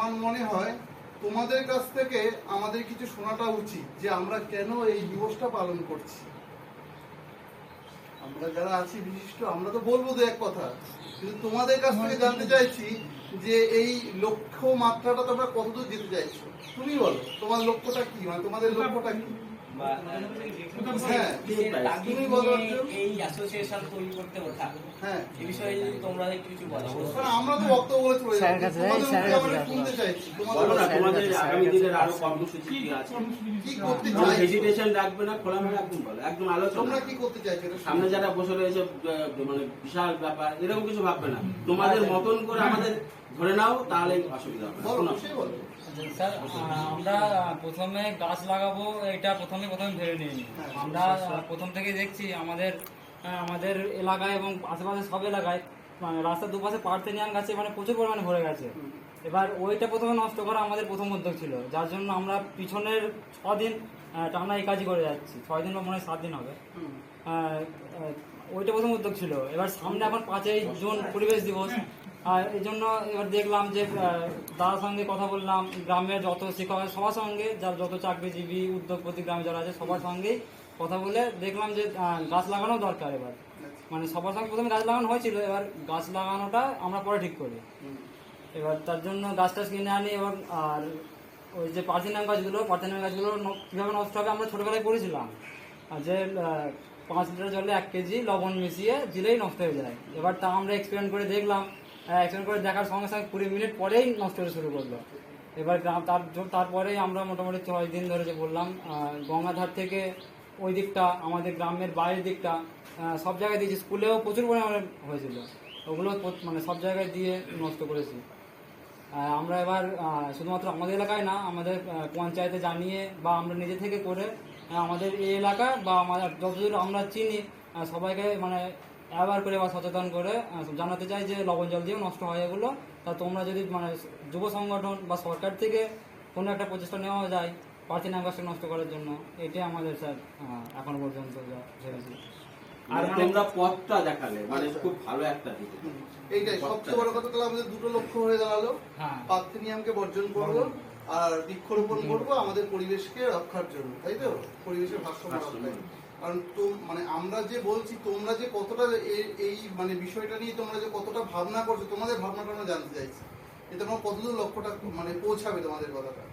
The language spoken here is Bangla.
আমার মনে হয় তোমাদের কাছ থেকে আমাদের কিছু শোনাটা উচিত যে আমরা কেন এই দিবসটা পালন করছি। আমরা যারা আছি বিশিষ্ট আমরা তো বলবো দু এক কথা, কিন্তু তোমাদের কাছ থেকে জানতে চাইছি যে এই লক্ষ্য মাত্রাটা তোমরা কতদূর যেতে চাইছো। তুমি বলো তোমার লক্ষ্যটা কি, মানে তোমাদের লক্ষ্যটা কি? তুমি বলো। এই অ্যাসোসিয়েশন তৈরি করতে ওঠা, হ্যাঁ, এই বিষয়ে তোমরা কিছু বলো। আমরা তো বক্তব্য বলে চলে যাচ্ছি, তোমাদের শুনতে চাইছি তোমাদের আগামী দিনের আরো কর্মসূচি কি আছে, কি করতে চাইছো, হেজিটেশন রাখবে না, খোলামেলা একদম বলো, একদম আলোচনা। তোমরা কি করতে চাইছো? সামনে যারা বসে রয়েছে মানে বিশাল ব্যাপার, এরকম কিছু ভাববে না, তোমাদের মতন করে আমাদের ধরে নাও, তাহলে অসুবিধা হবে না। স্যার, আমরা প্রথমে গাছ লাগাবো এটা প্রথমে ভেবে নিই। আমরা প্রথম থেকে দেখছি আমাদের এলাকায় এবং আশেপাশে সব এলাকায় মানে রাস্তার দুপাশে পার্থেনিয়াম গাছে মানে প্রচুর পরিমাণে ভরে গেছে। এবার ওইটা প্রথমে নষ্ট করা আমাদের প্রথম উদ্যোগ ছিল, যার জন্য আমরা পিছনের 6 দিন টানা এই কাজই করে যাচ্ছি। 6 দিন বা মনে হয় 7 দিন হবে। ওইটা প্রথম উদ্যোগ ছিল। এবার সামনে এখন 5ই জুন পরিবেশ দিবস, আর এই জন্য এবার দেখলাম যে দাদার সঙ্গে কথা বললাম, গ্রামের যত শিক্ষক সবার সঙ্গে, যার যত চাকরিজীবী উদ্যোগপতি গ্রামে যারা আছে সবার সঙ্গেই কথা বলে দেখলাম যে গাছ লাগানো দরকার। এবার মানে সবার সঙ্গে প্রথমে গাছ লাগানো হয়েছিল, এবার গাছ লাগানোটা আমরা পরে ঠিক করি। এবার তার জন্য গাছ টাছ কিনে আনি। এবার আর ওই যে পার্থেনিয়াম গাছগুলো কীভাবে নষ্ট হবে আমরা ছোটোবেলায় পড়েছিলাম, যে 5 লিটার জলে 1 কেজি লবণ মিশিয়ে দিলেই নষ্ট হয়ে যায়। এবার তা আমরা এক্সপেরিমেন্ট করে দেখলাম, এক্সপেরিমেন্ট করে দেখার সঙ্গে সঙ্গে 20 মিনিট পরেই নষ্ট হতে শুরু করলো। এবার তারপরেই আমরা মোটামুটি 6 দিন ধরে যে বললাম গঙ্গাধার থেকে ওই দিকটা আমাদের গ্রামের বাইরের দিকটা সব জায়গায় দিয়েছি, স্কুলেও প্রচুর পরিমাণে হয়েছিল, ওগুলো মানে সব জায়গায় দিয়ে নষ্ট করেছি। আমরা এবার শুধুমাত্র আমাদের এলাকায় না, আমাদের পঞ্চায়েতে জানিয়ে বা আমরা নিজে থেকে করে আমাদের এই এলাকা বা আমাদের যতদূর আমরা চিনি সবাইকে মানে অ্যাওয়ার করে বা সচেতন করে জানাতে চাই যে লবণ জল দিয়েও নষ্ট হয় এগুলো। তা তোমরা যদি মানে যুব সংগঠন বা সরকার থেকে কোনো একটা প্রচেষ্টা নেওয়া যায় পার্থেনিয়াম গাছটা নষ্ট করার জন্য, এটাই আমাদের স্যার এখনো পর্যন্ত যা ভেবেছি। আর তোমরা পথটা দেখালে মানে খুব ভালো একটা দিক। এইটাই সবচেয়ে বড় কথা, তাহলে আমাদের দুটো লক্ষ্য হয়ে দাঁড়ালো, পার্থেনিয়ামকে বর্জন করবো আর বৃক্ষরোপণ করবো আমাদের পরিবেশকে রক্ষার জন্য, তাই তো? পরিবেশের ভারসাম্য রক্ষায়। কারণ তো মানে আমরা যে বলছি, তোমরা যে কতটা এই মানে বিষয়টা নিয়ে তোমরা যে কতটা ভাবনা করছো, তোমাদের ভাবনাটা আমরা জানতে চাইছি, যে তোমরা কতদূর লক্ষ্যটা মানে পৌঁছাবে তোমাদের কথাটা।